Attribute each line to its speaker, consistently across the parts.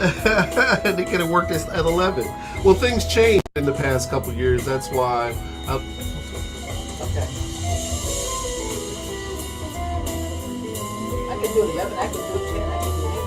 Speaker 1: They could have worked at 11. Well, things changed in the past couple years. That's why.
Speaker 2: Okay. I can do 11. I can do 10. I can do it.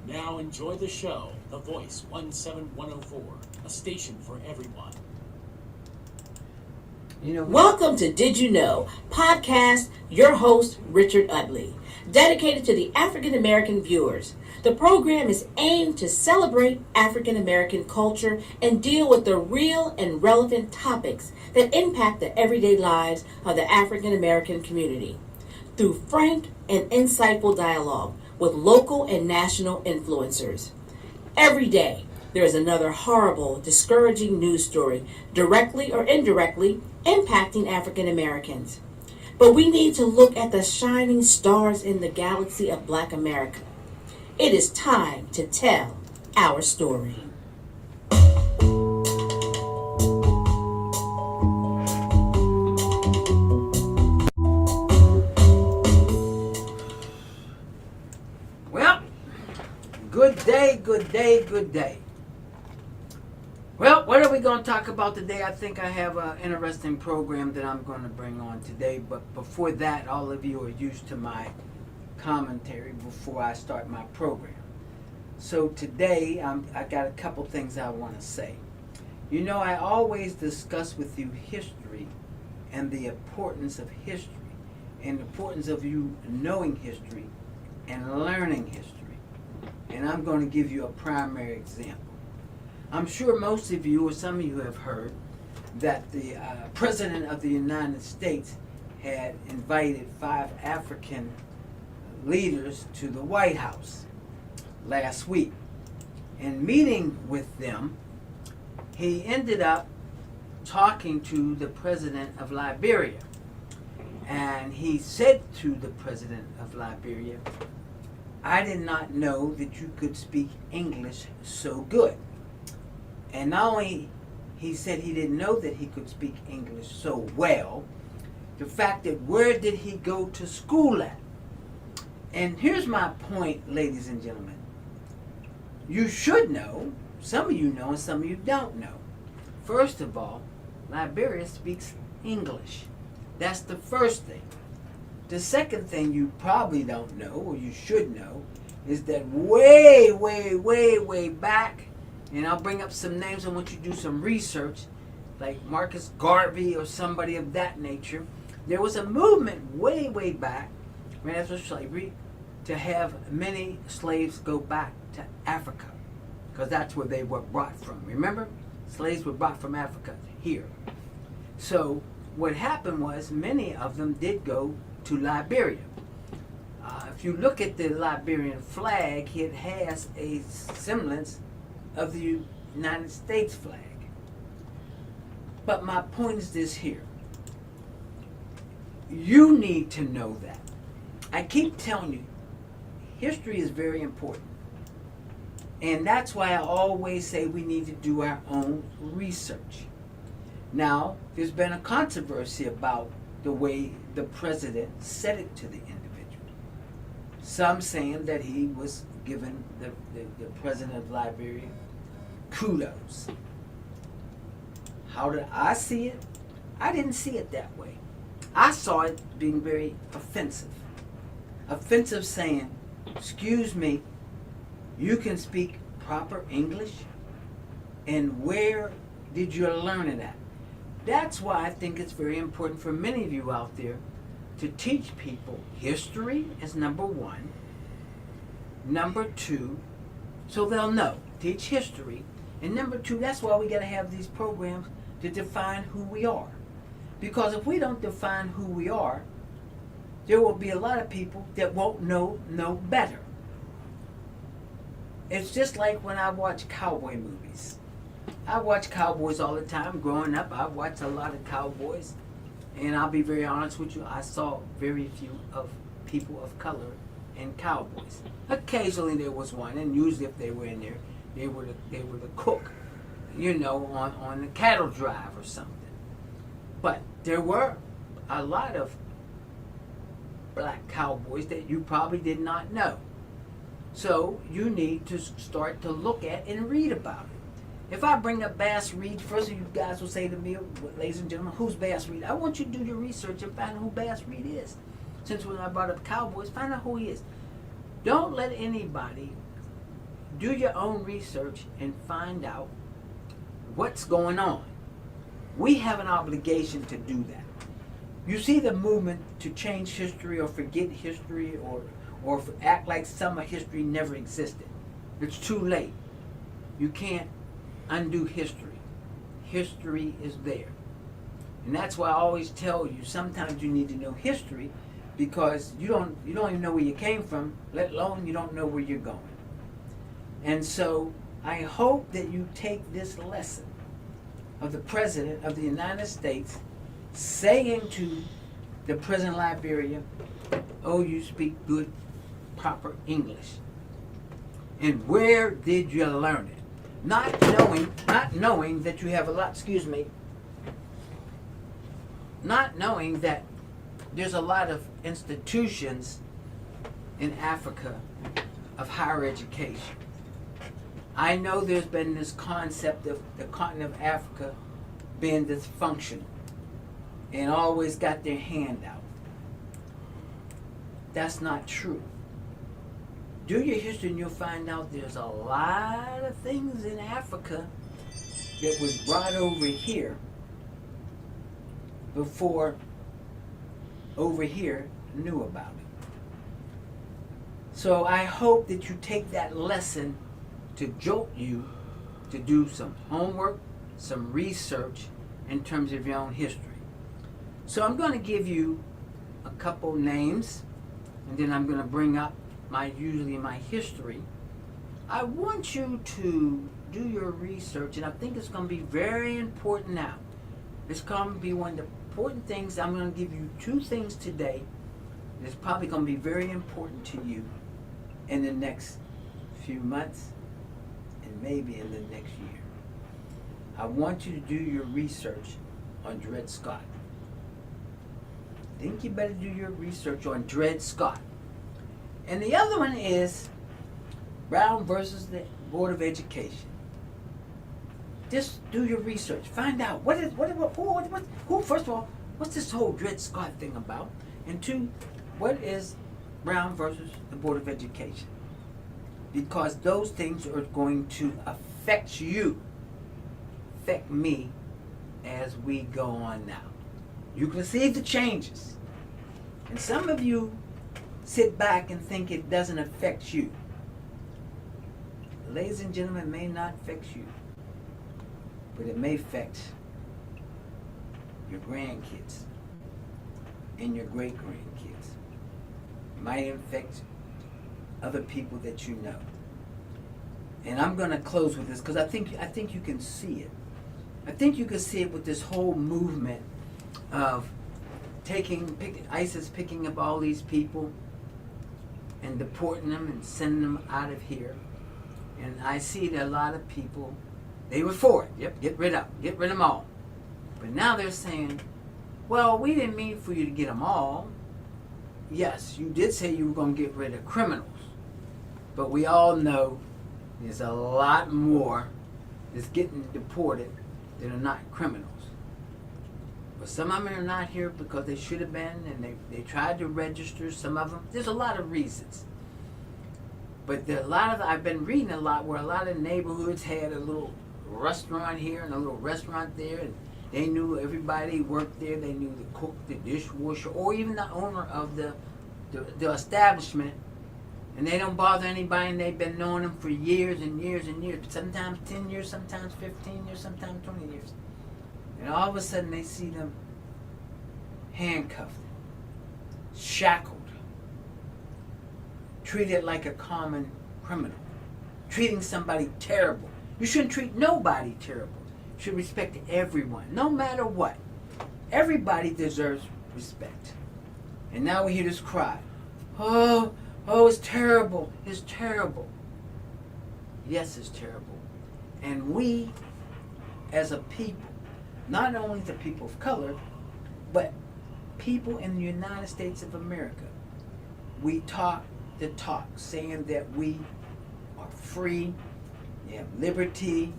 Speaker 3: Now enjoy the show, The Voice 17104, a station for everyone.
Speaker 2: Welcome to Did You Know podcast, your host, Richard Utley, dedicated to the African American viewers. The program is aimed to celebrate African American culture and deal with the real and relevant topics that impact the everyday lives of the African American community through frank and insightful dialogue with local and national influencers. Every day, there is another horrible, discouraging news story, directly or indirectly, impacting African Americans. But we need to look at the shining stars in the galaxy of Black America. It is time to tell our story.
Speaker 4: Well, good day, good day. Well, what are we going to talk about today? I think I have an interesting program that I'm going to bring on today. But before that, all of you are used to my commentary before I start my program. So today, I got a couple things I want to say. You know, I always discuss with you history and the importance of history and the importance of you knowing history and learning history. And I'm going to give you a primary example. I'm sure most of you, or some of you, have heard that the President of the United States had invited 5 African leaders to the White House last week. In meeting with them, he ended up talking to the President of Liberia. And he said to the President of Liberia, "I did not know that you could speak English so good." And not only he said he didn't know that he could speak English so well, the fact that where did he go to school at? And here's my point, ladies and gentlemen. You should know, some of you know and some of you don't know. First of all, Liberia speaks English. That's the first thing. The second thing you probably don't know, or you should know, is that way back, and I'll bring up some names, I want you to do some research, like Marcus Garvey or somebody of that nature. There was a movement way back, right after slavery, to have many slaves go back to Africa, because that's where they were brought from. Remember? Slaves were brought from Africa here. So what happened was many of them did go to Liberia. If you look at the Liberian flag, it has a semblance of the United States flag. But my point is this here. You need to know that. I keep telling you, history is very important. And that's why I always say we need to do our own research. Now, there's been a controversy about the way the president said it to the individual. Some saying that he was giving the president of Liberia kudos. How did I see it? I didn't see it that way. I saw it being very offensive. Offensive saying, excuse me, you can speak proper English? And where did you learn it at? That's why I think it's very important for many of you out there to teach people history is number one. Number two, so they'll know. Teach history. And number two, that's why we got to have these programs to define who we are. Because if we don't define who we are, there will be a lot of people that won't know no better. It's just like when I watch cowboy movies. I watch cowboys all the time. Growing up, I watched a lot of cowboys. And I'll be very honest with you, I saw very few of people of color in cowboys. Occasionally there was one, and usually if they were in there, they were the cook, on the cattle drive or something. But there were a lot of black cowboys that you probably did not know. So you need to start to look at and read about it. If I bring up Bass Reed, first of you guys will say to me, ladies and gentlemen, who's Bass Reed? I want you to do your research and find out who Bass Reed is. Since when I brought up cowboys, find out who he is. Don't let anybody do your own research and find out what's going on. We have an obligation to do that. You see the movement to change history or forget history or act like some of history never existed. It's too late. You can't undo history. History is there. And that's why I always tell you, sometimes you need to know history because you don't even know where you came from, let alone you don't know where you're going. And so I hope that you take this lesson of the President of the United States saying to the President Liberia, oh, you speak good, proper English. And where did you learn it? Not knowing that you have a lot, not knowing that there's a lot of institutions in Africa of higher education. I know there's been this concept of the continent of Africa being dysfunctional and always got their hand out. That's not true. Do your history and you'll find out there's a lot of things in Africa that was brought over here before over here knew about it. So I hope that you take that lesson to jolt you to do some homework, some research in terms of your own history. So I'm going to give you a couple names and then I'm going to bring up usually my history. I want you to do your research, and I think it's going to be very important now. It's going to be one of the important things. I'm going to give you two things today that's probably going to be very important to you in the next few months and maybe in the next year. I want you to do your research on Dred Scott. I think you better do your research on Dred Scott. And the other one is Brown versus the Board of Education. Just do your research. Find out who first of all, what's this whole Dred Scott thing about? And two, what is Brown versus the Board of Education? Because those things are going to affect you, affect me as we go on now. You can see the changes. And some of you sit back and think it doesn't affect you. Ladies and gentlemen, it may not affect you, but it may affect your grandkids and your great-grandkids. It might affect other people that you know. And I'm going to close with this because I think you can see it. I think you can see it with this whole movement of ISIS picking up all these people and deporting them and sending them out of here. And I see that a lot of people, they were for it. Yep, get rid of them all. But now they're saying, well, we didn't mean for you to get them all. Yes, you did say you were going to get rid of criminals. But we all know there's a lot more that's getting deported that are not criminals. But some of them are not here because they should have been, and they tried to register some of them. There's a lot of reasons. But I've been reading a lot where a lot of neighborhoods had a little restaurant here and a little restaurant there, and they knew everybody worked there. They knew the cook, the dishwasher, or even the owner of the establishment. And they don't bother anybody, and they've been knowing them for years and years and years. Sometimes 10 years, sometimes 15 years, sometimes 20 years. And all of a sudden they see them handcuffed, shackled, treated like a common criminal, treating somebody terrible. You shouldn't treat nobody terrible. You should respect everyone, no matter what. Everybody deserves respect. And now we hear this cry. Oh, it's terrible. It's terrible. Yes, it's terrible. And we, as a people, not only the people of color, but people in the United States of America, we talk the talk, saying that we are free, we have liberty,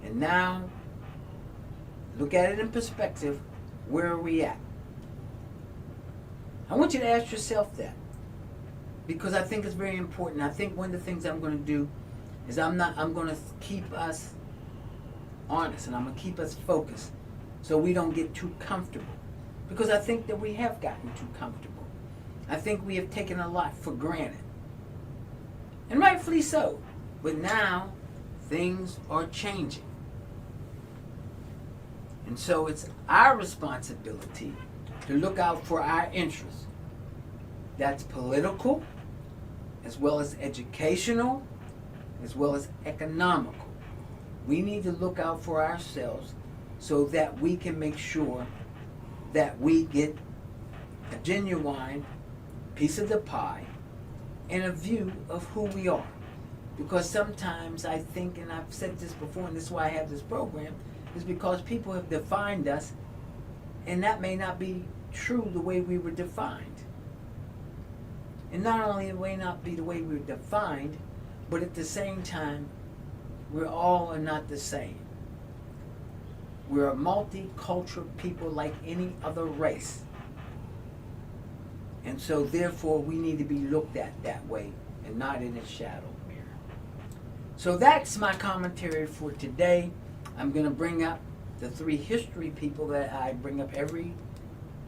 Speaker 4: and now, look at it in perspective, where are we at? I want you to ask yourself that, because I think it's very important. I think one of the things I'm going to do is I'm going to keep us honest, and I'm going to keep us focused so we don't get too comfortable, because I think that we have gotten too comfortable. I think we have taken a lot for granted, and rightfully so. But now things are changing, and so it's our responsibility to look out for our interests. That's political, as well as educational, as well as economical. We need to look out for ourselves so that we can make sure that we get a genuine piece of the pie and a view of who we are. Because sometimes I think, and I've said this before, and this is why I have this program, is because people have defined us, and that may not be true the way we were defined. And not only may not be the way we were defined, but at the same time, we're all are not the same. We're a multicultural people like any other race. And so therefore we need to be looked at that way and not in a shadow mirror. So that's my commentary for today. I'm going to bring up the 3 history people that I bring up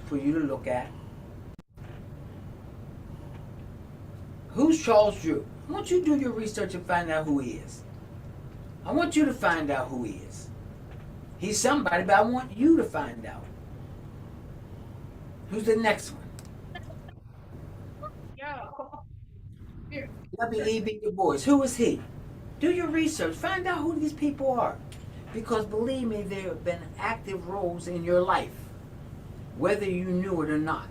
Speaker 4: for you to look at. Who's Charles Drew? I want you to do your research and find out who he is. I want you to find out who he is. He's somebody, but I want you to find out. Who's the next one? W.E.B. Du Bois. Who is he? Do your research. Find out who these people are. Because believe me, there have been active roles in your life, whether you knew it or not.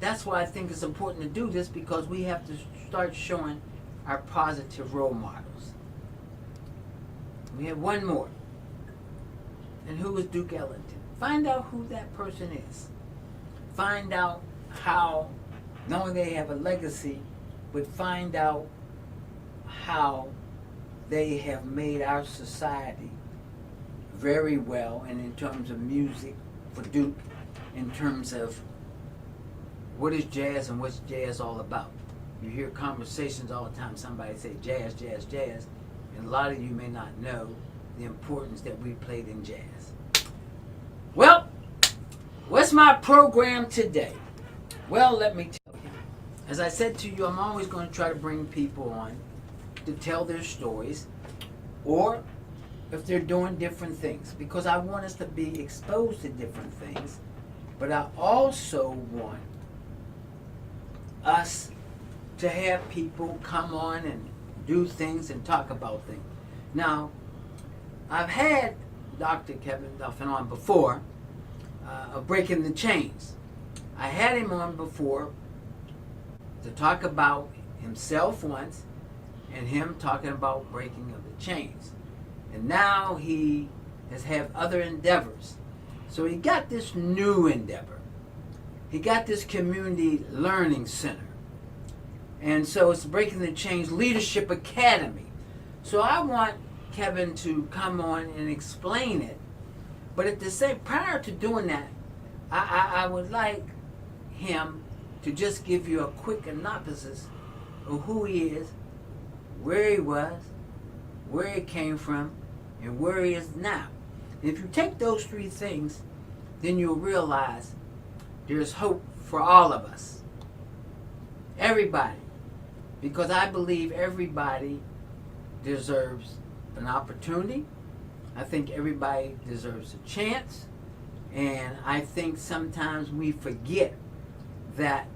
Speaker 4: That's why I think it's important to do this, because we have to start showing our positive role models. We have one more. And who is Duke Ellington? Find out who that person is. Find out how, not only they have a legacy, but find out how they have made our society very well, and in terms of music for Duke, in terms of what is jazz and what's jazz all about. You hear conversations all the time, somebody say jazz, jazz, jazz, and a lot of you may not know the importance that we played in jazz. Well, what's my program today? Well, let me tell you. As I said to you, I'm always going to try to bring people on to tell their stories, or if they're doing different things, because I want us to be exposed to different things, but I also want us to have people come on and do things and talk about things. Now, I've had Dr. Kevin Dolphin on before, of Breaking the Chains. I had him on before to talk about himself once, and him talking about breaking of the chains. And now he has had other endeavors. So he got this new endeavor. He got this community learning center. And so it's Breaking the Chains Leadership Academy. So I want Kevin to come on and explain it. But at the same, prior to doing that, I would like him to just give you a quick synopsis of who he is, where he was, where he came from, and where he is now. And if you take those 3 things, then you'll realize there's hope for all of us. Everybody. because I believe everybody deserves an opportunity. I think everybody deserves a chance. And I think sometimes we forget that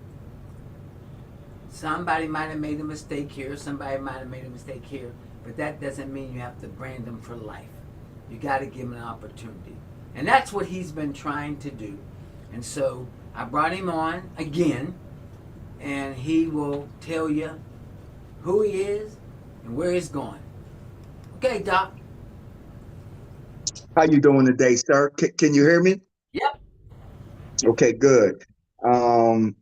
Speaker 4: somebody might have made a mistake here, somebody might have made a mistake here, but that doesn't mean you have to brand them for life. You got to give them an opportunity. And that's what he's been trying to do. And so I brought him on again, and he will tell you who he is and where he's going. Okay, Doc.
Speaker 5: How you doing today, sir? Can you hear me?
Speaker 4: Yep.
Speaker 5: Okay, good. Um,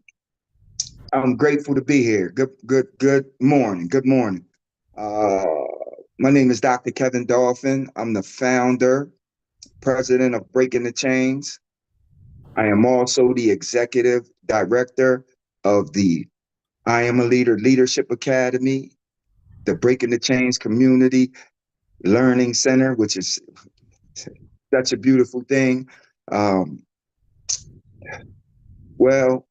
Speaker 5: I'm grateful to be here. Good morning. Good morning. Uh, my name is Dr. Kevin Dolphin. I'm the founder, president of Breaking the Chains. I am also the executive director of the I Am a Leader Leadership Academy, the Breaking the Chains Community Learning Center, which is such a beautiful thing. Um, well,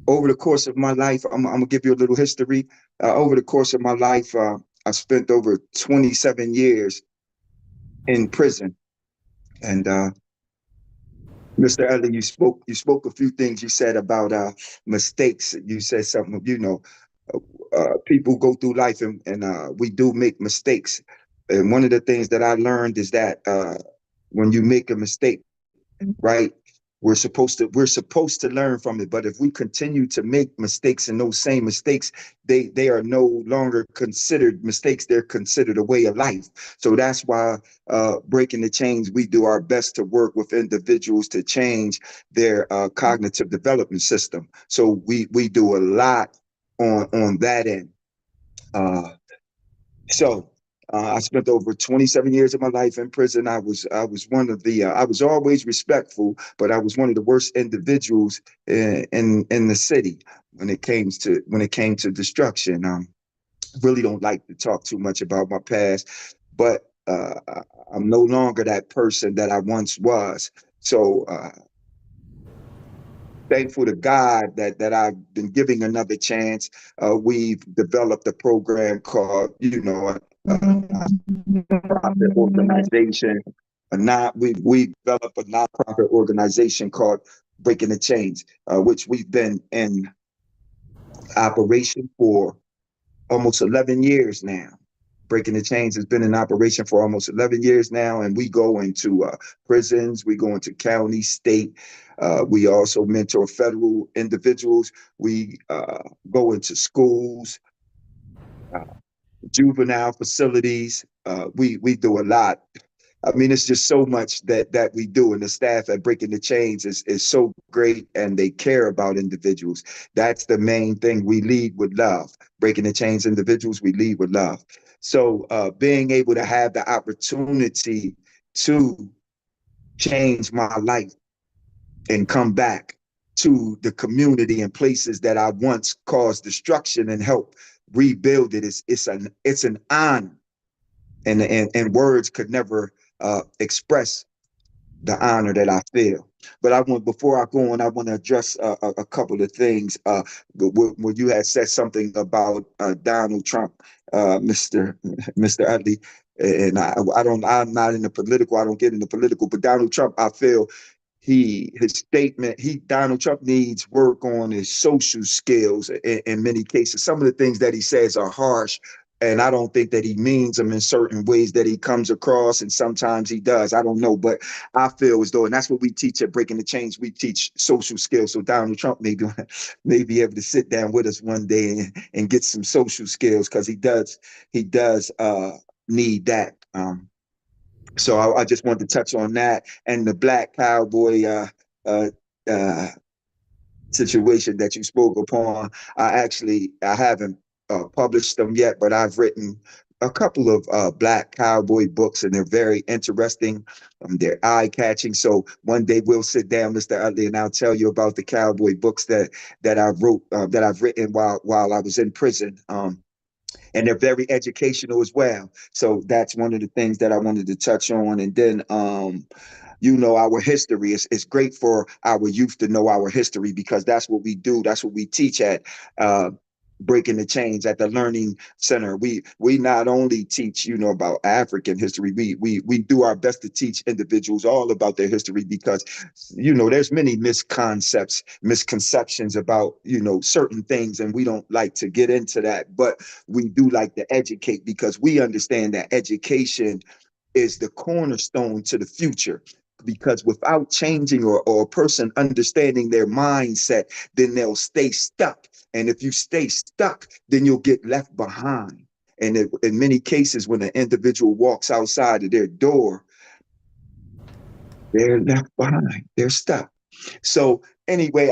Speaker 5: over the course of my life, I'm gonna give you a little history. Over the course of my life, I spent over 27 years in prison. And Mr. Ellie, you spoke a few things. You said about mistakes. You said something. People go through life and we do make mistakes. And one of the things that I learned is that when you make a mistake, right? We're supposed to learn from it. But if we continue to make mistakes and those same mistakes, they are no longer considered mistakes. They're considered a way of life. So that's why breaking the chains, we do our best to work with individuals to change their cognitive development system. So we do a lot on that end. Uh, so I spent over 27 years of my life in prison. I was one of the I was always respectful, but I was one of the worst individuals in the city when it came to destruction. Really don't like to talk too much about my past, but I'm no longer that person that I once was. So thankful to God that I've been giving another chance. We've developed a program called, nonprofit organization. We developed a nonprofit organization called Breaking the Chains, which we've been in operation for almost 11 years now. Breaking the Chains has been in operation for almost 11 years now, and we go into prisons, we go into county, state. We also mentor federal individuals. We go into schools, uh, juvenile facilities. We do a lot. I mean, it's just so much that we do, and the staff at Breaking the Chains is so great, and they care about individuals. That's the main thing. We lead with love. Breaking the Chains individuals, we lead with love. So being able to have the opportunity to change my life and come back to the community and places that I once caused destruction and help rebuild it, it's an honor, and words could never express the honor that I feel. But before I go on, I want to address a couple of things. When you had said something about Donald Trump, Mr. Utley, and I'm not in the political. I don't get into political, but Donald Trump, I feel his statement, Donald Trump needs work on his social skills in many cases. Some of the things that he says are harsh, and I don't think that he means them in certain ways that he comes across, and sometimes he does. I don't know, but I feel as though, and that's what we teach at Breaking the Chains. We teach social skills. So Donald Trump may be able to sit down with us one day and get some social skills, because he does need that. So I just wanted to touch on that and the black cowboy uh, uh, situation that you spoke upon. I haven't published them yet, but I've written a couple of black cowboy books, and they're very interesting. They're eye catching. So one day we'll sit down, Mr. Utley, and I'll tell you about the cowboy books that I've written while I was in prison. And they're very educational as well. So that's one of the things that I wanted to touch on. And then, our history. It's great for our youth to know our history, because that's what we do. That's what we teach at. Breaking the Chains at the Learning Center. We not only teach, about African history, we do our best to teach individuals all about their history because, there's many misconceptions about, certain things, and we don't like to get into that, but we do like to educate because we understand that education is the cornerstone to the future. Because without changing or a person understanding their mindset, then they'll stay stuck. And if you stay stuck, then you'll get left behind. And in many cases, when an individual walks outside of their door, they're left behind. They're stuck. So anyway,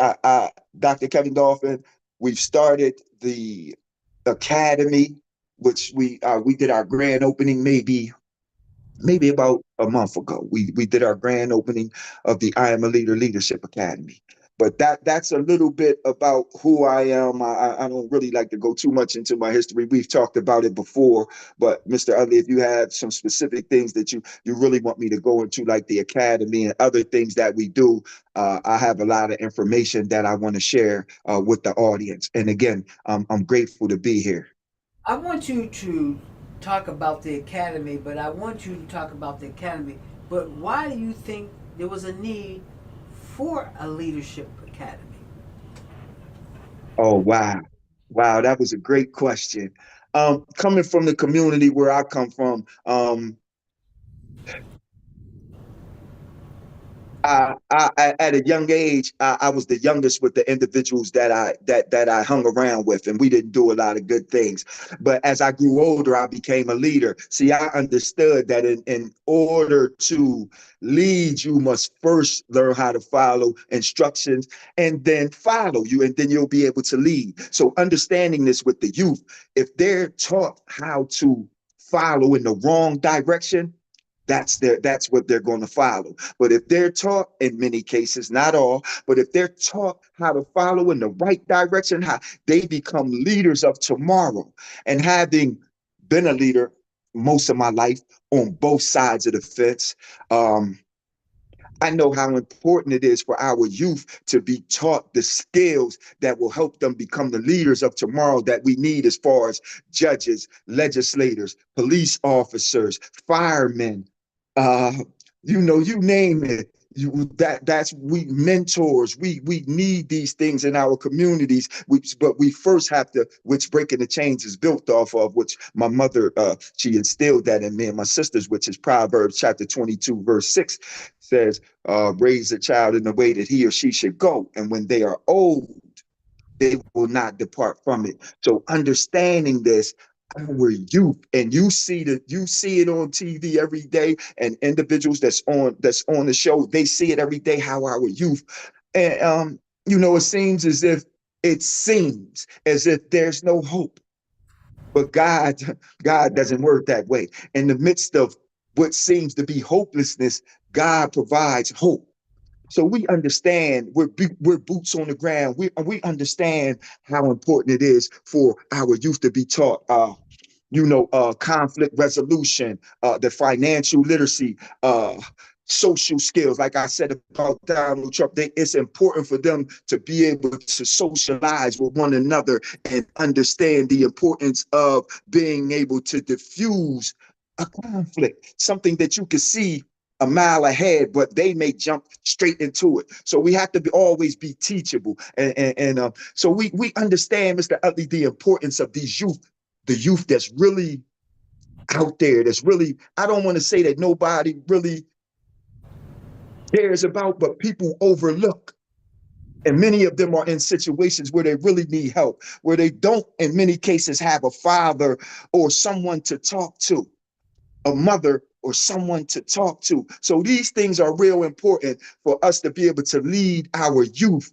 Speaker 5: Dr. Kevin Dolphin, we've started the academy, which we did our grand opening maybe about a month ago. We did our grand opening of the I Am a Leader Leadership Academy. But that's a little bit about who I am. I don't really like to go too much into my history. We've talked about it before. But Mr. Utley, if you have some specific things that you really want me to go into, like the academy and other things that we do, I have a lot of information that I want to share with the audience. And again, I'm grateful to be here.
Speaker 4: I want you to talk about the academy, but I want you to talk about the academy. But why do you think there was a need for a leadership academy?
Speaker 5: Oh, wow. Wow, that was a great question. Coming from the community where I come from, at a young age, I was the youngest with the individuals that I hung around with, and we didn't do a lot of good things. But as I grew older, I became a leader. See, I understood that in order to lead, you must first learn how to follow instructions and then follow you, and then you'll be able to lead. So understanding this with the youth, if they're taught how to follow in the wrong direction, that's what they're going to follow. But if they're taught, in many cases, not all, but if they're taught how to follow in the right direction, how they become leaders of tomorrow. And having been a leader most of my life on both sides of the fence, I know how important it is for our youth to be taught the skills that will help them become the leaders of tomorrow that we need, as far as judges, legislators, police officers, firemen, uh, you name it. We mentors. We need these things in our communities. But we first have to, which Breaking the Chains is built off of, which my mother she instilled that in me and my sisters, which is Proverbs chapter 22 verse 6 says, raise a child in the way that he or she should go, and when they are old, they will not depart from it. So understanding this, our youth, and you see it on TV every day, and individuals that's on the show, they see it every day, how our youth, and it seems as if there's no hope. But God doesn't work that way. In the midst of what seems to be hopelessness, God provides hope. So we understand, we're boots on the ground. We understand how important it is for our youth to be taught, conflict resolution, the financial literacy, social skills. Like I said about Donald Trump, it's important for them to be able to socialize with one another and understand the importance of being able to diffuse a conflict, something that you can see a mile ahead, but they may jump straight into it. So we have to always be teachable. So we understand, Mr. Utley, the importance of these youth, the youth that's really out there, that's really, I don't want to say that nobody really cares about, but people overlook. And many of them are in situations where they really need help, where they don't, in many cases, have a father or someone to talk to, a mother or someone to talk to. So these things are real important for us to be able to lead our youth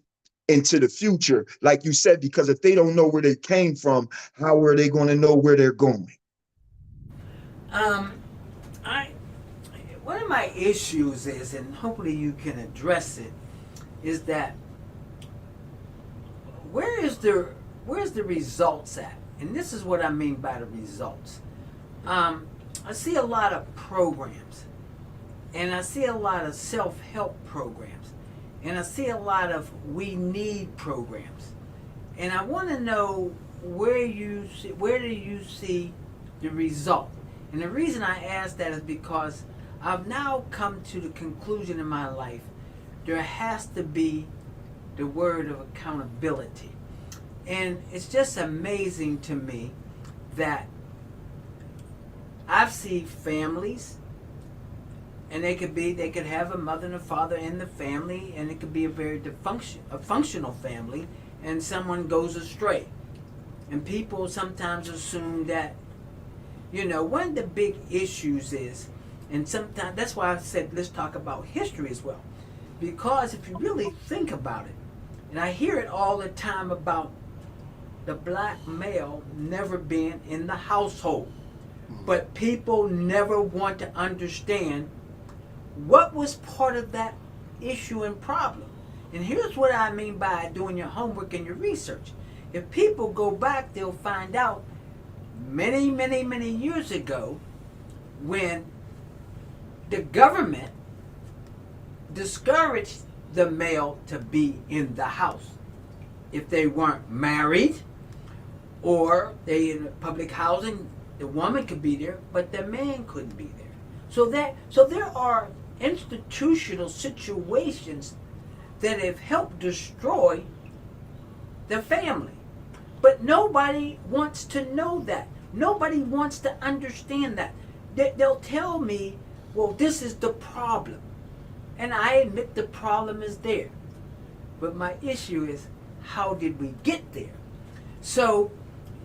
Speaker 5: into the future, like you said, because if they don't know where they came from, how are they going to know where they're going?
Speaker 4: One of my issues is, and hopefully you can address it, is that where's the results at? And this is what I mean by the results. I see a lot of programs, and I see a lot of self-help programs, and I see a lot of we need programs. And I want to know where do you see the result? And the reason I ask that is because I've now come to the conclusion in my life there has to be the word of accountability. And it's just amazing to me that I've seen families, and they could have a mother and a father in the family, and it could be a functional family, and someone goes astray. And people sometimes assume that, one of the big issues is, and sometimes that's why I said let's talk about history as well. Because if you really think about it, and I hear it all the time about the black male never being in the household, but people never want to understand what was part of that issue and problem. And here's what I mean by doing your homework and your research. If people go back, they'll find out many, many, many years ago when the government discouraged the male to be in the house. If they weren't married or they in public housing, the woman could be there, but the man couldn't be there. So there are institutional situations that have helped destroy the family. But nobody wants to know that. Nobody wants to understand that. They'll tell me, well, this is the problem. And I admit the problem is there. But my issue is, how did we get there? So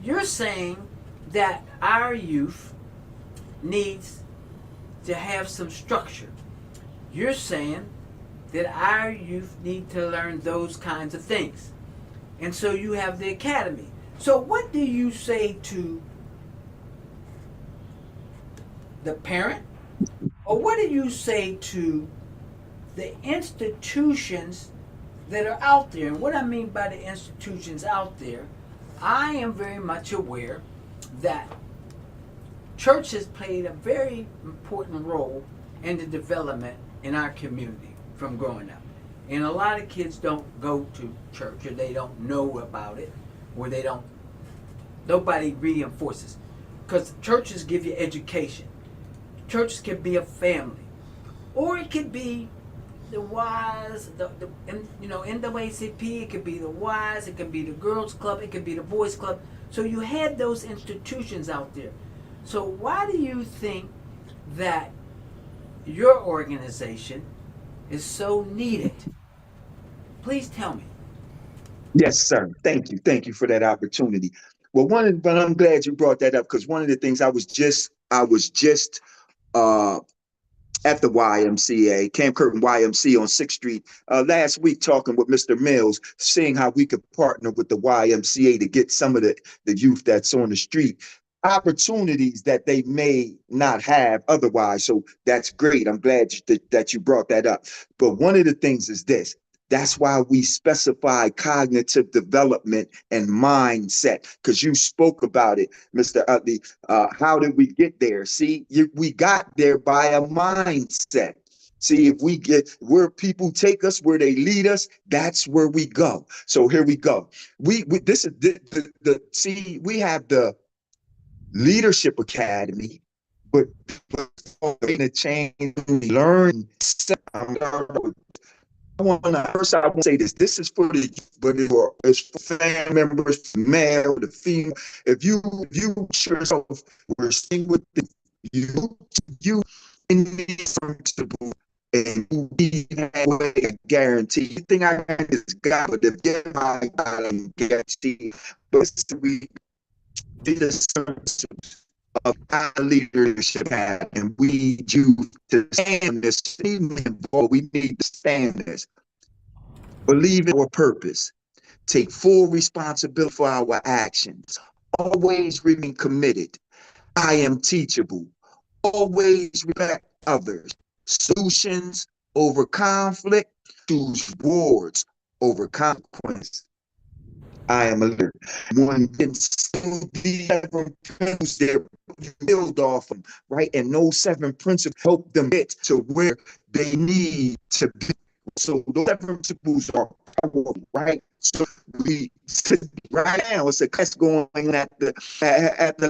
Speaker 4: you're saying that our youth needs to have some structure. You're saying that our youth need to learn those kinds of things. And so you have the academy. So what do you say to the parent? Or what do you say to the institutions that are out there? And what I mean by the institutions out there, I am very much aware that church has played a very important role in the development in our community from growing up. And a lot of kids don't go to church, or they don't know about it, or nobody reinforces. Because churches give you education. Churches can be a family. Or it could be the Y's, NAACP, it could be the Y's, it could be the Girls Club, it could be the Boys Club. So you had those institutions out there. So why do you think that your organization is so needed? Please tell me.
Speaker 5: Yes, sir. Thank you. Thank you for that opportunity. Well, but I'm glad you brought that up, because one of the things I was just uh, at the YMCA, Camp Curtin YMCA on 6th Street, last week, talking with Mr. Mills, seeing how we could partner with the YMCA to get some of the youth that's on the street opportunities that they may not have otherwise. So that's great. I'm glad that you brought that up. But one of the things is this. That's why we specify cognitive development and mindset, because you spoke about it, Mr. Utley. How did we get there? See, we got there by a mindset. See, if we get where people take us, where they lead us, that's where we go. So here we go. This is see, we have the Leadership Academy, but in a change, learn. I want to say this. This is for the youth, but it's for family members, the male, the female. If you yourself were staying with the you in the principle, and we have a guarantee. The thing I got is God, but if get my God, I'm guaranteed. But we did a service of our leadership had, and we need you to stand this. We need to stand this. Believe in our purpose. Take full responsibility for our actions. Always remain committed. I am teachable. Always respect others. Solutions over conflict. Choose rewards over consequence. I am alert. One can still be 7 principles there, you build off them, right? And those 7 principles help them get to where they need to be, So those 7 principles are powerful, right? So we right now it's a class going at the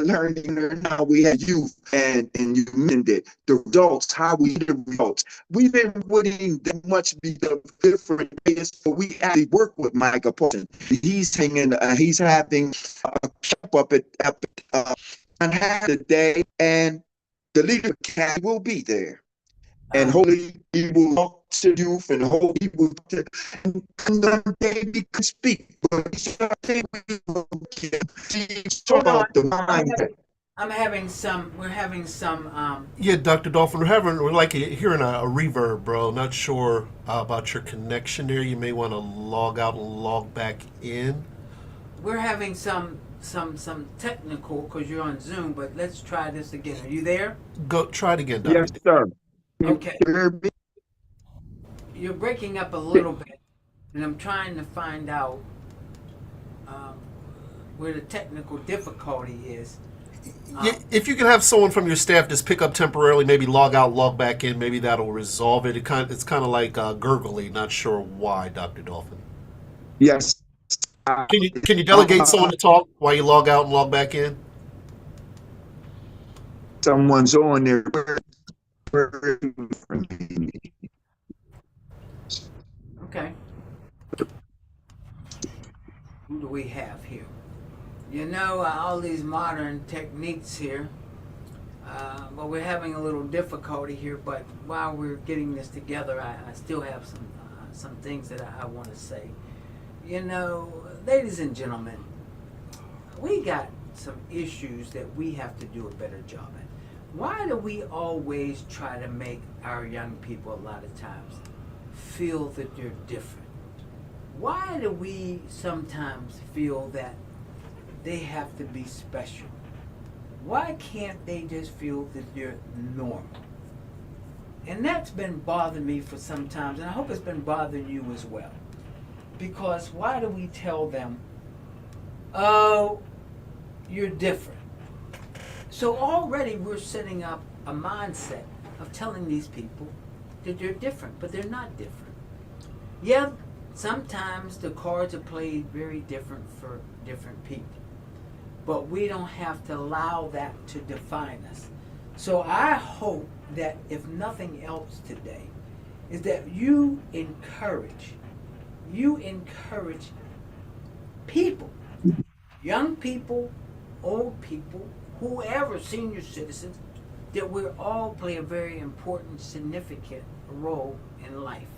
Speaker 5: learning now. We have youth and you mentioned it, the results, how we the results. We've been wouldn't that much be the different ways, but we actually work with Micah Paulson. He's having a camp on half the day, and the leader camp will be there. And hopefully he will talk to youth and hopefully he will one day he could speak. But he's
Speaker 4: Hold on.
Speaker 5: about the mindset.
Speaker 4: We're having some,
Speaker 1: Yeah, Dr. Dolphin, we're like hearing a reverb, bro. Not sure about your connection there. You may want to log out and log back in.
Speaker 4: we're having some technical, because you're on Zoom, but let's try this again. Are you there?
Speaker 1: Go try it again, Dr.
Speaker 5: Yes, sir.
Speaker 4: Okay.
Speaker 5: You hear me?
Speaker 4: You're breaking up a little bit, and I'm trying to find out where the technical difficulty is.
Speaker 1: Yeah, if you can have someone from your staff just pick up temporarily, maybe log out, log back in, maybe that'll resolve it. It's kind of like gurgly. Not sure why, Dr. Dolphin.
Speaker 5: Yes.
Speaker 1: Can you delegate someone to talk while you log out and log back in?
Speaker 5: Someone's on there.
Speaker 4: Okay. Who do we have here? You know, all these modern techniques here, but we're having a little difficulty here. But while we're getting this together, I still have some things that I want to say. You know, ladies and gentlemen, we got some issues that we have to do a better job at. Why do we always try to make our young people a lot of times feel that they're different? Why do we sometimes feel that they have to be special? Why can't they just feel that they're normal? And that's been bothering me for some time, and I hope it's been bothering you as well. Because why do we tell them, oh, you're different? So already we're setting up a mindset of telling these people that they're different, but they're not different. Yeah, sometimes the cards are played very different for different people. But we don't have to allow that to define us. So I hope that if nothing else today, is that you encourage people, young people, old people, whoever, senior citizens, that we all play a very important, significant role in life.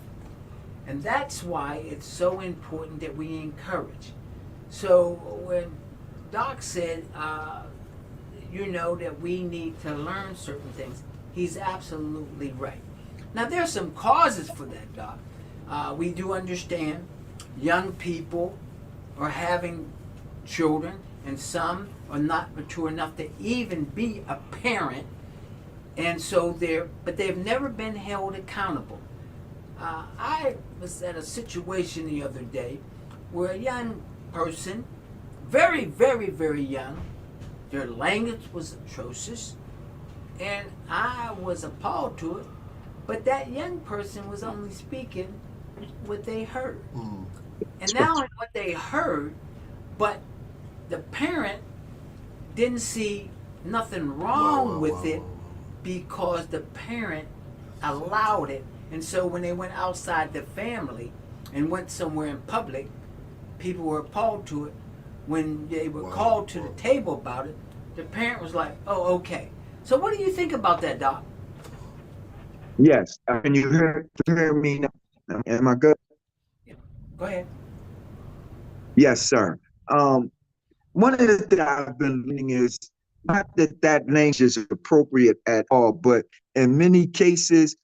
Speaker 4: And that's why it's so important that we encourage. So when Doc said, that we need to learn certain things, he's absolutely right. Now, there are some causes for that, Doc. We do understand young people are having children, and some are not mature enough to even be a parent, and so but they've never been held accountable. I was at a situation the other day where a young person, very, very, very young, their language was atrocious, and I was appalled to it, but that young person was only speaking what they heard. And not only what they heard, but the parent didn't see nothing wrong with it because the parent allowed it. And so when they went outside the family and went somewhere in public, people were appalled to it. When they were called to the table about it, the parent was like, oh, okay. So what do you think about that, Doc?
Speaker 5: Yes. Can you hear me now? Am I good?
Speaker 4: Yeah. Go ahead.
Speaker 5: Yes, sir. One of the things I've been learning is not that language is appropriate at all, but in many cases,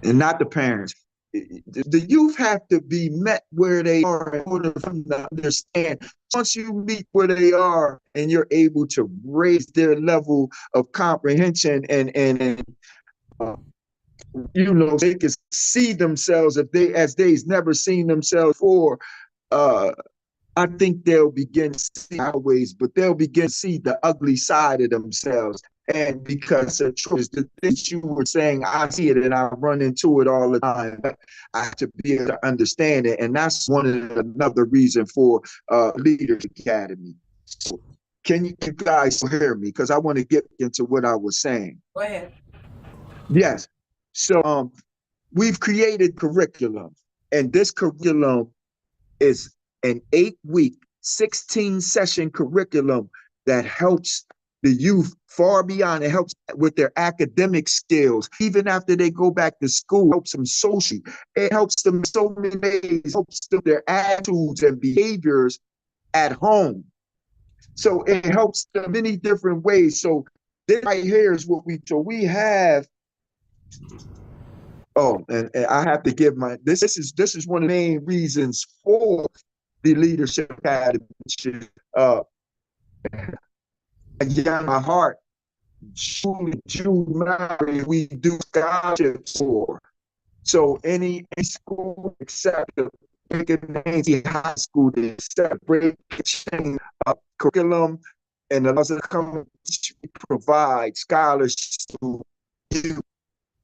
Speaker 5: and not the parents, the youth have to be met where they are in order for them to understand. Once you meet where they are and you're able to raise their level of comprehension and they can see themselves as they've never seen themselves before. I think they'll begin to see our ways, but they'll begin to see the ugly side of themselves. And because of choice, the things you were saying, I see it and I run into it all the time. But I have to be able to understand it. And that's another reason for Leaders Academy. So can you guys hear me? Because I want to get into what I was saying.
Speaker 4: Go ahead.
Speaker 5: Yes. So we've created curriculum, and this curriculum is an 8-week, 16-session curriculum that helps the youth far beyond. It helps with their academic skills. Even after they go back to school, it helps them socially. It helps them so many ways, helps them their attitudes and behaviors at home. So it helps them many different ways. So this right here is what we have. Oh, and I have to give this is one of the main reasons for the Leadership Academy. My heart, Jude Mary, we do scholarships for. So any school except the Nancy High School, they separate curriculum and allows us to come provide scholarships to you.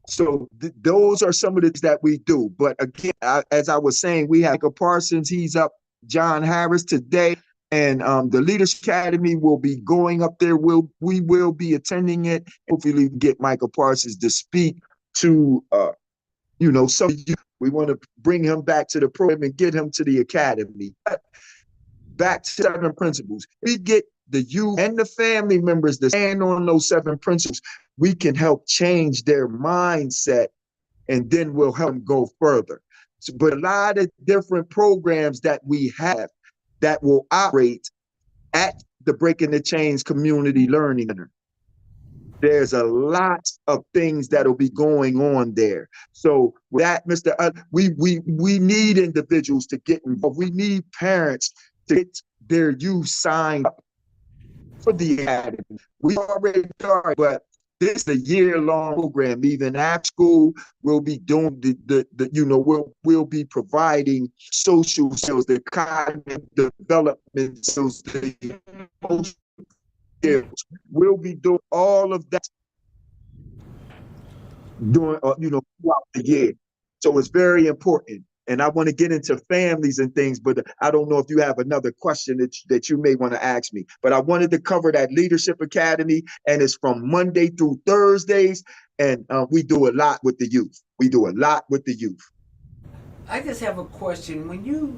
Speaker 5: So those are some of the things that we do. But again, as I was saying, we have Michael Parsons. He's up, John Harris today. And the Leadership Academy will be going up there. We will be attending it. Hopefully we can get Michael Parsons to speak to, some of you. We want to bring him back to the program and get him to the academy. But back to 7 principles. We get the youth and the family members to stand on those 7 principles. We can help change their mindset, and then we'll help them go further. So, but a lot of different programs that we have that will operate at the Breaking the Chains Community Learning Center. There's a lot of things that'll be going on there. So with that, Mr. We need individuals to get involved. We need parents to get their youth signed up for the academy. We already started, but this is a year-long program. Even after school, we'll be doing we'll be providing social skills, the cognitive development skills, the emotional skills. We'll be doing all of that throughout the year. So it's very important. And I want to get into families and things, but I don't know if you have another question that you may want to ask me. But I wanted to cover that Leadership Academy, and it's from Monday through Thursdays, and we do a lot with the youth.
Speaker 4: I just have a question. When you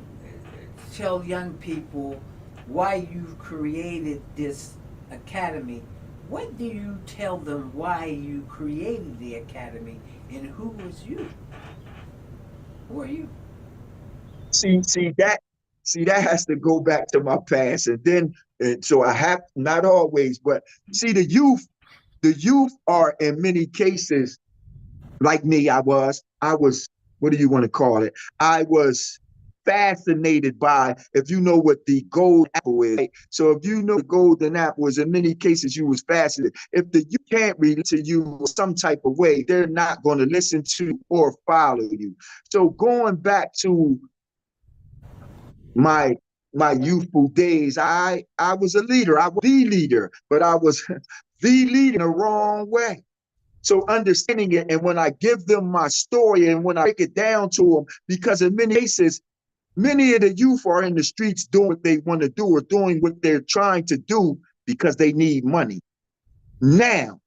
Speaker 4: tell young people why you created this academy, what do you tell them why you created the academy, and who was you? Who are you?
Speaker 5: See that has to go back to my past, and so I have, not always, but see the youth are in many cases like me. I was, what do you want to call it? I was fascinated by, if you know what the gold apple is. Right? So if you know the golden apple is, in many cases you was fascinated. If you can't relate to you some type of way, they're not going to listen to or follow you. So going back to my youthful days, I was a leader. I was the leader, but I was the leader in the wrong way. So understanding it, and when I give them my story and when I break it down to them, because in many cases, many of the youth are in the streets doing what they want to do or doing what they're trying to do because they need money. Now,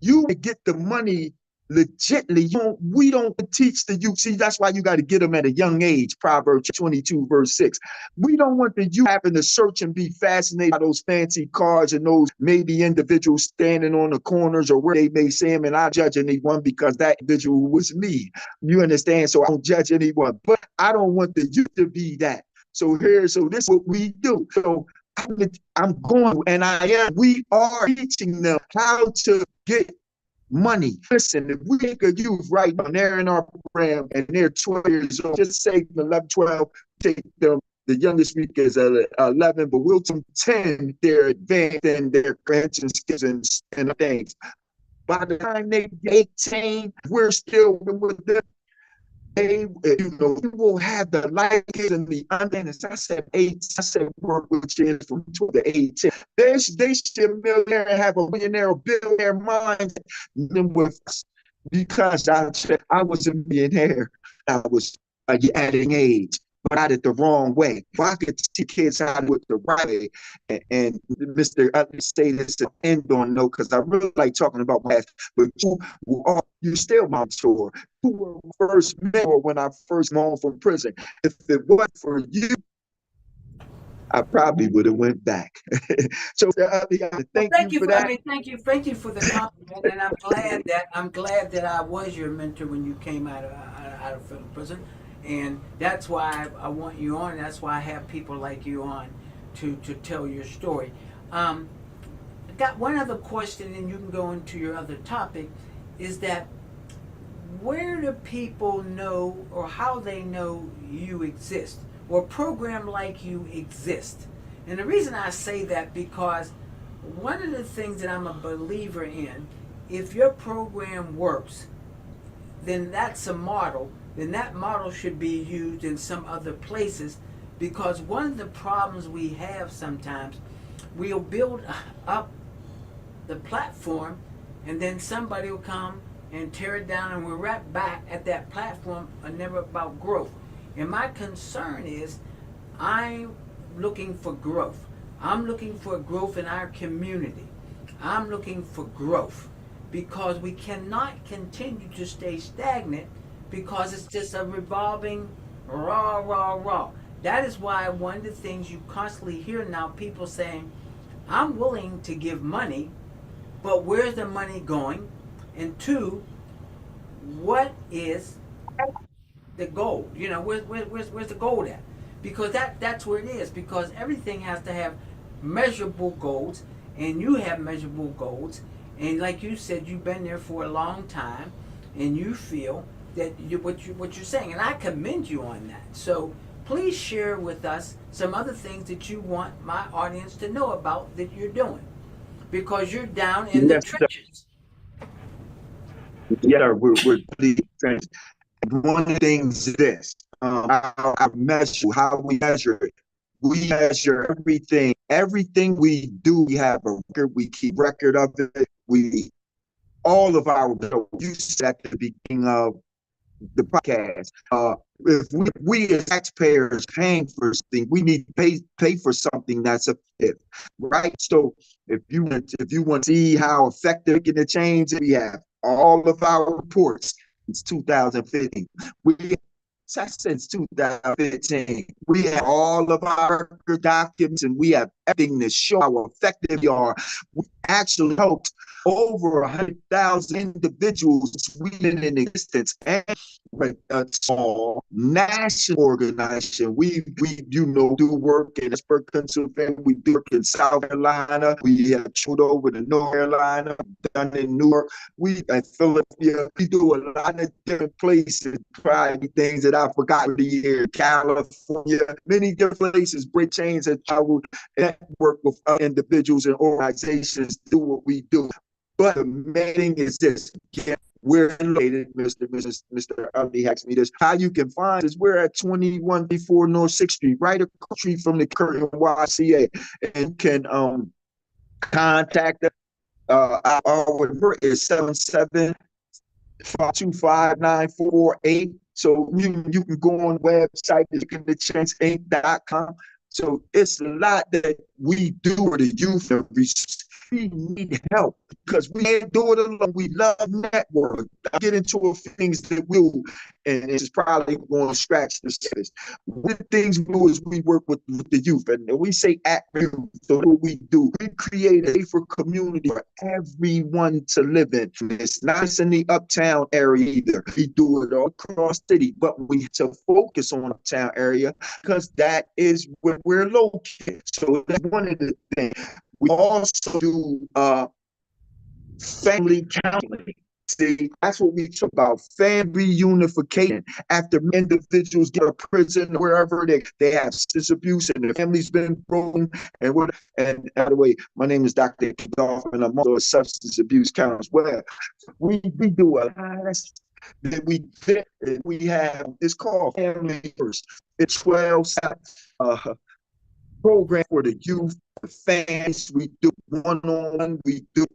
Speaker 5: you get the money legitly. We don't teach the youth. See, that's why you got to get them at a young age. Proverbs 22, verse 6. We don't want the youth having to search and be fascinated by those fancy cars and those maybe individuals standing on the corners or where they may see them. And I judge anyone because that individual was me. You understand? So I don't judge anyone, but I don't want the youth to be that. So this is what we do. So I'm going, and we are teaching them how to get money. Listen, if we take a youth right now, they're in our program and they're 12 years old, just say 11, 12, take them, the youngest week is 11, but we'll take 10, they're advanced in their prevention skills and things. By the time they get 18, we're still with them. you will have the light and the understanding. I said work with kids from 12 to 18. They should millionaire and have a millionaire or billionaire mind with us, because I was a millionaire. I was adding age, but I did the wrong way. If I could teach kids how to do it the right way, and Mr. Utley say this to end on note, because I really like talking about math, but you still my mentor. You were first mentor when I first came home from prison. If it wasn't for you, I probably would have went back. So
Speaker 4: Well,
Speaker 5: thank you for that.
Speaker 4: Thank you for the compliment, and I'm glad that I was your mentor when you came out of federal prison, and that's why I want you on. That's why I have people like you on to tell your story. I got one other question, and you can go into your other topic. Is that where do people know, or how they know you exist, or a program like you exist? And the reason I say that, because one of the things that I'm a believer in, if your program works, then that's a model. Then that model should be used in some other places, because one of the problems we have sometimes, we'll build up the platform, and then somebody will come and tear it down, and we're right back at that platform, and never about growth. And my concern is, I'm looking for growth. I'm looking for growth in our community. I'm looking for growth, because we cannot continue to stay stagnant, because it's just a revolving raw. That is why one of the things you constantly hear now, people saying, I'm willing to give money, but where's the money going? And two, what is the goal? You know, where's the goal at? Because that's where it is. Because everything has to have measurable goals, and you have measurable goals. And like you said, you've been there for a long time, and you feel that what you're saying, and I commend you on that. So please share with us some other things that you want my audience to know about that you're doing, because you're down in the trenches.
Speaker 5: Yeah, we're really friends. One of the things is this: our measure, how we measure it. We measure everything we do. We have a record. We keep record of it. All of our, you said at the beginning of the podcast, if we as taxpayers paying for something, we need to pay for something that's effective, right? So if you want to see how effective it can change, we have all of our reports since 2015. Since 2015, we have all of our documents, and we have everything to show how effective we are. We actually helped over 100,000 individuals Sweden in existence, and a small national organization. We do work in Pittsburgh, Pennsylvania. We do work in South Carolina. We have showed over to North Carolina, done in Newark. We at Philadelphia. We do a lot of different places. Probably things that I forgot the year. California, many different places. Great chains that travel and work with individuals and organizations to do what we do. But the main thing is this: we're located, Mr. Utley asked me this. How you can find us? We're at 2134 North 6th Street, right across the street from the current YCA, and can contact us. Our number is 775259448. So you can go on the website, thechange.com. So it's a lot that we do for the youth, and we need help, because we can't do it alone. We love network. I get into a few things that we do, and it's probably going to scratch the surface. One of the things we do is we work with the youth, and we say at youth. So what we do, we create a safer community for everyone to live in. It's not just in the uptown area either. We do it all across the city, but we have to focus on the uptown area, because that is where we're located. So that's one of the things. We also do family counseling. See, that's what we talk about, family reunification. After individuals get out of prison, wherever they have substance abuse and their family's been broken, and by the way, my name is Dr. Dolphin, and I'm also a substance abuse counselor as well. We do a lot of that we have. It's called Family First. It's 12-step program for the youth, the families. We do one-on-one. We do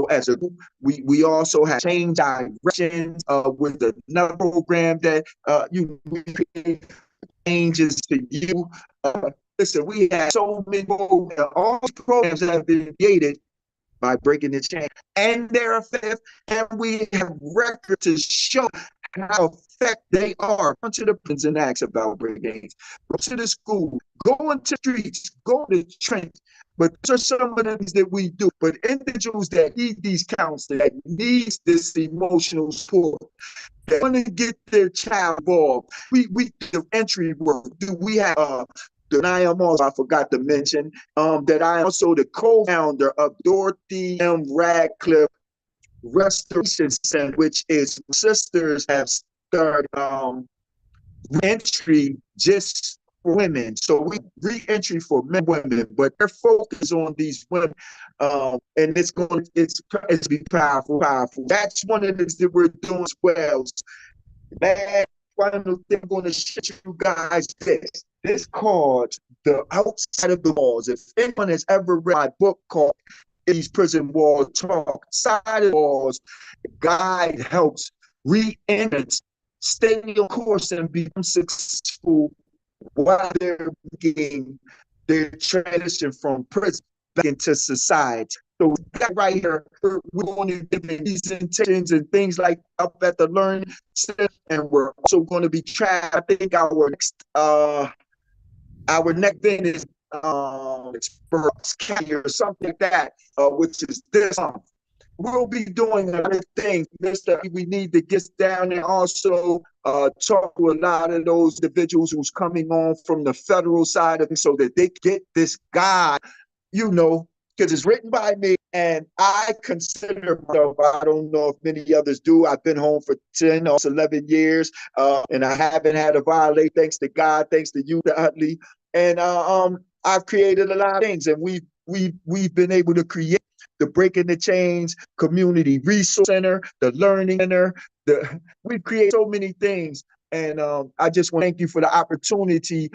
Speaker 5: as a group. We also have change directions with another program that we create changes to you. Listen, we have so many programs. All these programs that have been created by breaking the chain, and they're effective, and we have records to show how effective they are. Go to the prisons and ask about brigades. Go to the school. Go into the streets. Go to the trench. But those are some of the things that we do. But individuals that need these counselors, that needs this emotional support, that want to get their child involved. We the entry work. Do we have and I am also, I forgot to mention that I am also the co-founder of Dorothy M. Radcliffe Restoration Center, which is sisters have started re-entry just for women. So we re-entry for men, women, but their focus on these women, and it's be powerful. That's one of the things that we're doing as well. Man, final thing I'm going to show you guys this card, The Outside of the Walls. If anyone has ever read my book called These Prison Walls Talk, Side of the Walls, the guide helps re-entrants stay on course and become successful while they're making their transition from prison back into society. So that right here, we're going to give these intentions and things like up at the learning center, and we're also going to be trying. I think our next thing is County or something like that, which is this month. We'll be doing other things. We need to get down and also talk to a lot of those individuals who's coming on from the federal side of it so that they get this guide, because it's written by me, and I consider myself, I don't know if many others do. I've been home for 10 or 11 years, and I haven't had a violate, thanks to God, thanks to you, Utley. And I've created a lot of things, and we've been able to create the Breaking the Chains Community Resource Center, the Learning Center. We've created so many things, and I just want to thank you for the opportunity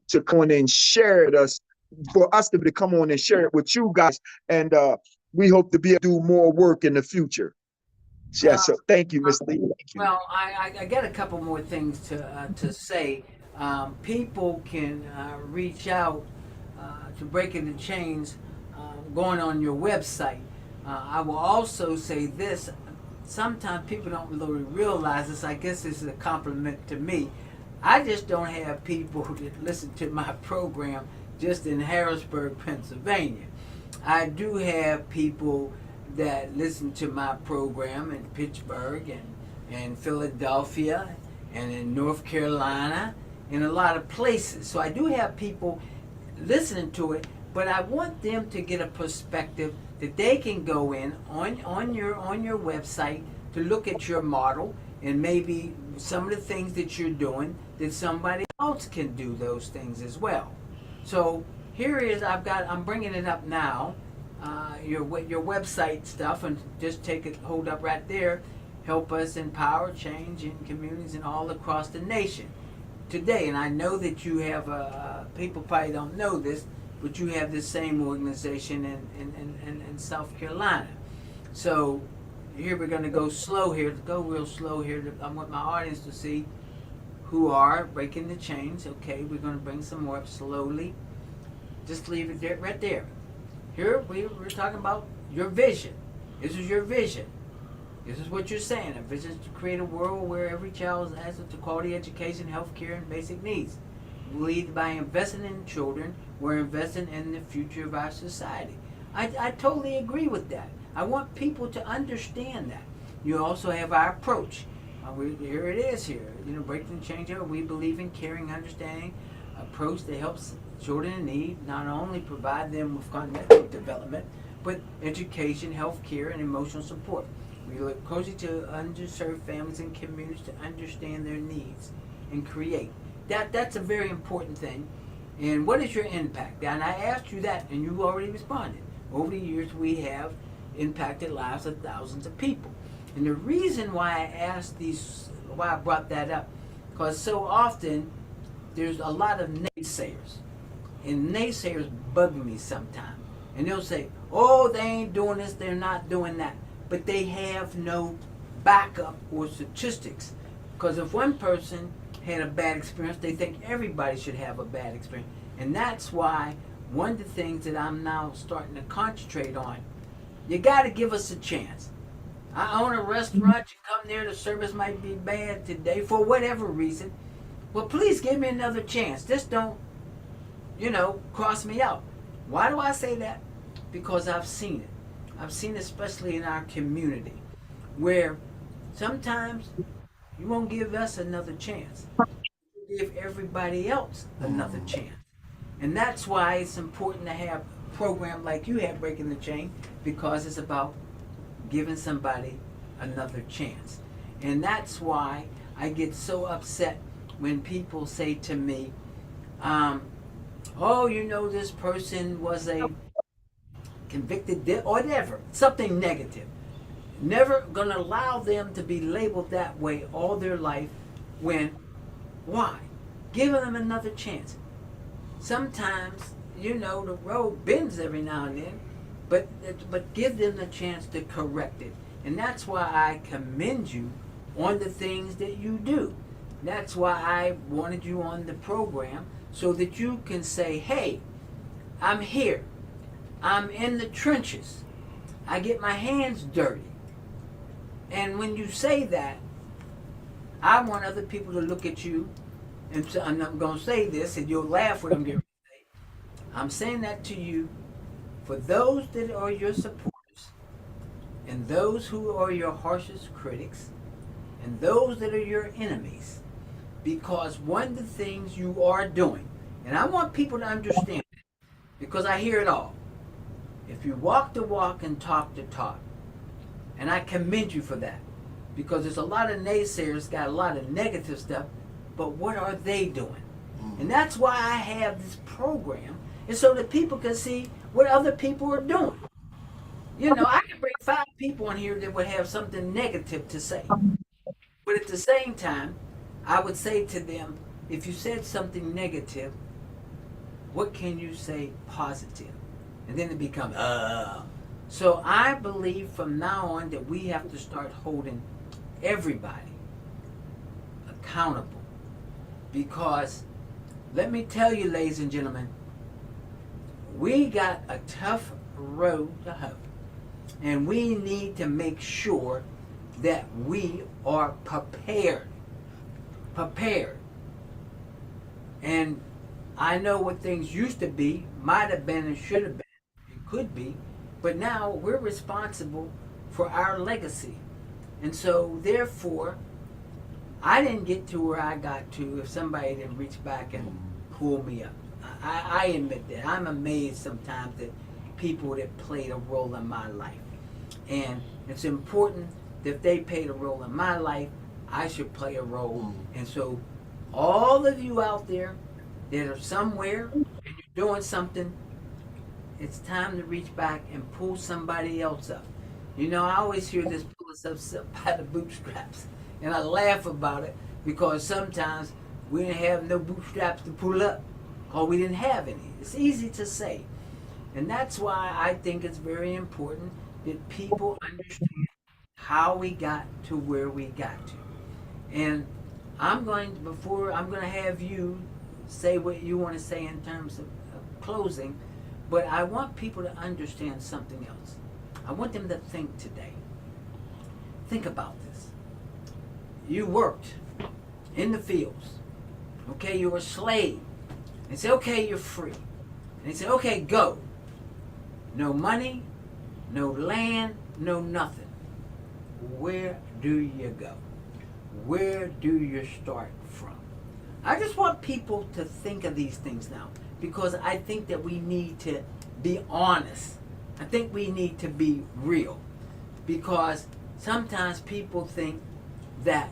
Speaker 5: to come on and share it us. For us to come on and share it with you guys, and we hope to be able to do more work in the future. Yes, so thank you, Ms. Lee.
Speaker 4: Well, I got a couple more things to say. People can reach out to Breaking the Chains going on your website. I will also say this. Sometimes people don't really realize this. I guess this is a compliment to me. I just don't have people that listen to my program just in Harrisburg, Pennsylvania. I do have people that listen to my program in Pittsburgh and Philadelphia and in North Carolina and a lot of places. So I do have people listening to it, but I want them to get a perspective that they can go in on your website to look at your model and maybe some of the things that you're doing, that somebody else can do those things as well. So here is, I'm bringing it up now, your website stuff, and just hold up right there. Help us empower change in communities and all across the nation today. And I know that you have, people probably don't know this, but you have this same organization in South Carolina. So here we're going to go slow here, real slow here. I want my audience to see who are Breaking the Chains. Okay, we're going to bring some more up slowly. Just leave it there, right there. Here we're talking about your vision. This is your vision. This is what you're saying. A vision is to create a world where every child has access to quality education, health care, and basic needs. We lead by investing in children. We're investing in the future of our society. I totally agree with that. I want people to understand that. You also have our approach. Here it is here. Breaking the Change. We believe in caring, understanding, approach that helps children in need not only provide them with cognitive development, but education, health care, and emotional support. We look closely to underserved families and communities to understand their needs and create. That's a very important thing. And what is your impact? And I asked you that, and you already responded. Over the years, we have impacted lives of thousands of people. And the reason why why I brought that up, because so often there's a lot of naysayers, and naysayers bug me sometimes. And they'll say, "Oh, they ain't doing this, they're not doing that," but they have no backup or statistics. Because if one person had a bad experience, they think everybody should have a bad experience, and that's why one of the things that I'm now starting to concentrate on, you got to give us a chance. I own a restaurant, you come there, the service might be bad today for whatever reason. Well, please give me another chance. Just don't, cross me out. Why do I say that? Because I've seen it. I've seen it especially in our community, where sometimes you won't give us another chance. You give everybody else another chance. And that's why it's important to have a program like you have, Breaking the Chain, because it's about giving somebody another chance. And that's why I get so upset when people say to me, oh, this person was a convicted or whatever, something negative. Never gonna allow them to be labeled that way all their life. Why? Giving them another chance. Sometimes, the road bends every now and then, but give them the chance to correct it. And that's why I commend you on the things that you do. That's why I wanted you on the program, so that you can say, hey, I'm here. I'm in the trenches. I get my hands dirty. And when you say that, I want other people to look at you, and I'm going to say this, and you'll laugh what I'm getting ready to say. I'm saying that to you for those that are your supporters, and those who are your harshest critics, and those that are your enemies. Because one of the things you are doing, and I want people to understand it, because I hear it all. If you walk the walk and talk the talk, and I commend you for that, because there's a lot of naysayers, got a lot of negative stuff, but what are they doing? And that's why I have this program, is so that people can see what other people are doing. I can bring 5 people in here that would have something negative to say. But at the same time, I would say to them, if you said something negative, what can you say positive? And then it becomes, So I believe from now on that we have to start holding everybody accountable. Because, let me tell you, ladies and gentlemen, we got a tough road to hoe. And we need to make sure that we are prepared. Prepared. And I know what things used to be, might have been and should have been, it could be, but now we're responsible for our legacy. And so, therefore, I didn't get to where I got to if somebody didn't reach back and pull me up. I admit that. I'm amazed sometimes that people that played a role in my life. And it's important that if they played a role in my life, I should play a role. And so, all of you out there that are somewhere and you're doing something, it's time to reach back and pull somebody else up. I always hear this, pull us up by the bootstraps. And I laugh about it because sometimes we didn't have no bootstraps to pull up, or we didn't have any. It's easy to say. And that's why I think it's very important that people understand how we got to where we got to. And I'm going to have you say what you want to say in terms of closing, but I want people to understand something else. I want them to think today. Think about this. You worked in the fields. Okay, you were a slave. They say, okay, you're free. And they say, okay, go. No money, no land, no nothing. Where do you go? Where do you start from? I just want people to think of these things now, because I think that we need to be honest. I think we need to be real, because sometimes people think that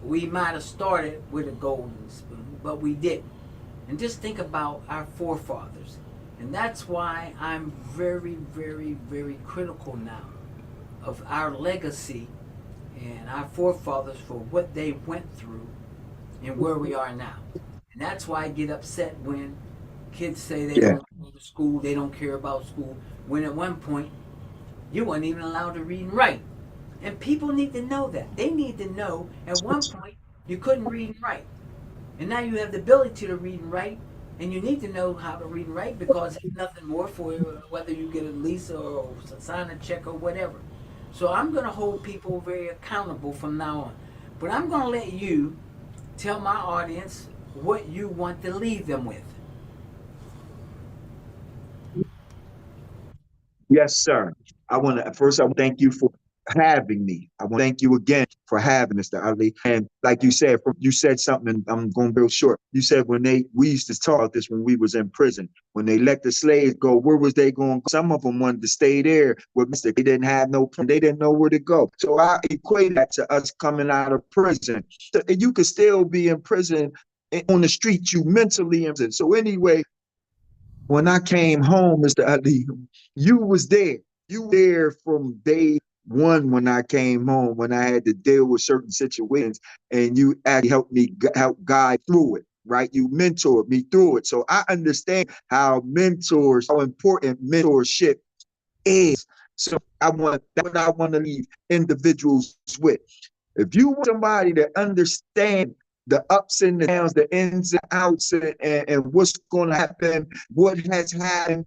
Speaker 4: we might have started with a golden spoon, but we didn't. And just think about our forefathers. And that's why I'm very, very, very critical now of our legacy and our forefathers for what they went through and where we are now. And that's why I get upset when kids say they
Speaker 5: Yeah.
Speaker 4: don't go to school, they don't care about school, when at one point you weren't even allowed to read and write. And people need to know that. They need to know at one point you couldn't read and write. And now you have the ability to read and write, and you need to know how to read and write because there's nothing more for you, whether you get a lease or sign a check or whatever. So I'm going to hold people very accountable from now on. But I'm going to let you tell my audience what you want to leave them with.
Speaker 5: Yes, sir. I want to thank you for having me. I want to thank you again for having Mr. Ali. And like you said something, and I'm going real short. You said we used to talk about this when we was in prison. When they let the slaves go, where was they going? Some of them wanted to stay there with Mr. They didn't have no plan. They didn't know where to go. So I equate that to us coming out of prison. So you could still be in prison on the street, you mentally in prison. So anyway, when I came home, Mr. Ali, you was there. You were there from day one when I came home, when I had to deal with certain situations, and you actually helped me help guide through it, right? You mentored me through it. So I understand how important mentorship is. So that's what I want to leave individuals with. If you want somebody to understand the ups and the downs, the ins and outs, and what's going to happen, what has happened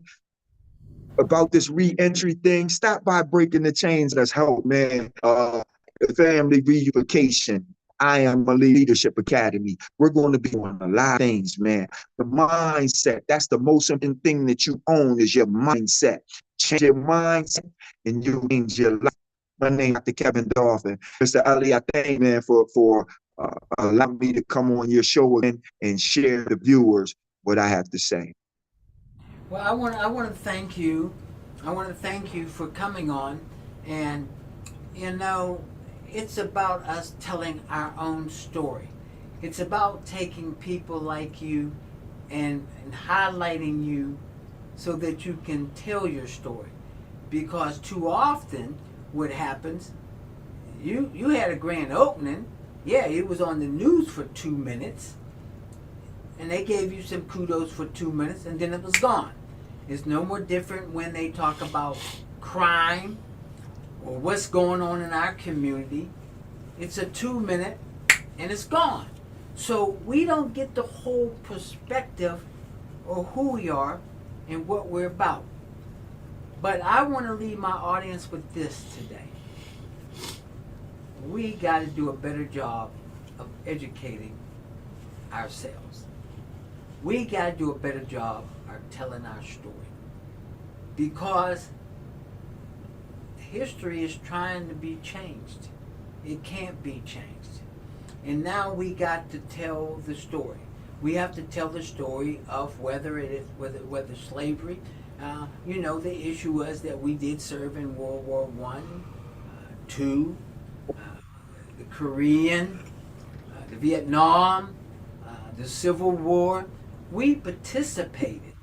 Speaker 5: about this re-entry thing, stop by Breaking the Chains. Let's help, man. Family reunification. I am a leadership academy. We're going to be doing a lot of things, man. The mindset, that's the most important thing that you own is your mindset. Change your mindset and you change your life. My name is Dr. Kevin Dolphin. Mr. Ali, I thank you, man, for allowing me to come on your show again and share the viewers what I have to say.
Speaker 4: Well, I want to thank you. I want to thank you for coming on. And, you know, it's about us telling our own story. It's about taking people like you and highlighting you so that you can tell your story. Because too often what happens, you had a grand opening. Yeah, it was on the news for 2 minutes. And they gave you some kudos for 2 minutes and then it was gone. It's no more different when they talk about crime or what's going on in our community. It's a 2 minute and it's gone. So we don't get the whole perspective of who we are and what we're about. But I want to leave my audience with this today. We got to do a better job of educating ourselves. We got to do a better job of telling our story. Because history is trying to be changed. It can't be changed. And now we got to tell the story. We have to tell the story of whether slavery. You know, the issue was that we did serve in World War I, II, the Korean, the Vietnam, the Civil War. We participated.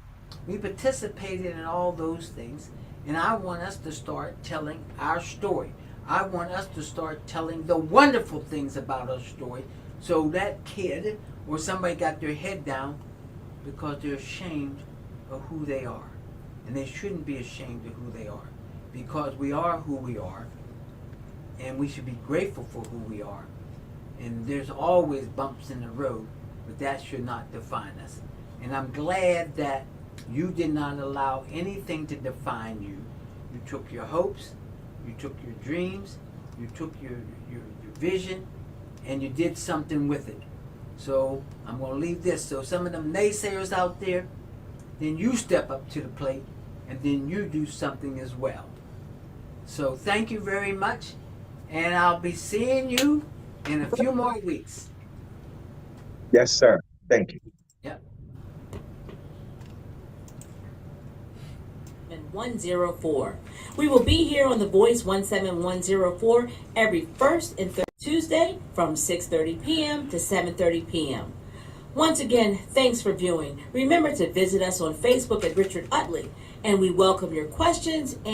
Speaker 4: We participated in all those things, and I want us to start telling our story. I want us to start telling the wonderful things about our story so that kid or somebody got their head down because they're ashamed of who they are. And they shouldn't be ashamed of who they are because we are who we are, and we should be grateful for who we are. And there's always bumps in the road, but that should not define us. And I'm glad that you did not allow anything to define you. You took your hopes, you took your dreams, you took your vision, and you did something with it. So I'm going to leave this. So some of them naysayers out there, then you step up to the plate, and then you do something as well. So thank you very much, and I'll be seeing you in a few more weeks.
Speaker 5: Yes, sir. Thank you.
Speaker 4: Yep.
Speaker 2: 104. We will be here on The Voice 17104 every first and third Tuesday from 6:30 p.m. to 7:30 p.m. Once again, thanks for viewing. Remember to visit us on Facebook at Richard Utley, and we welcome your questions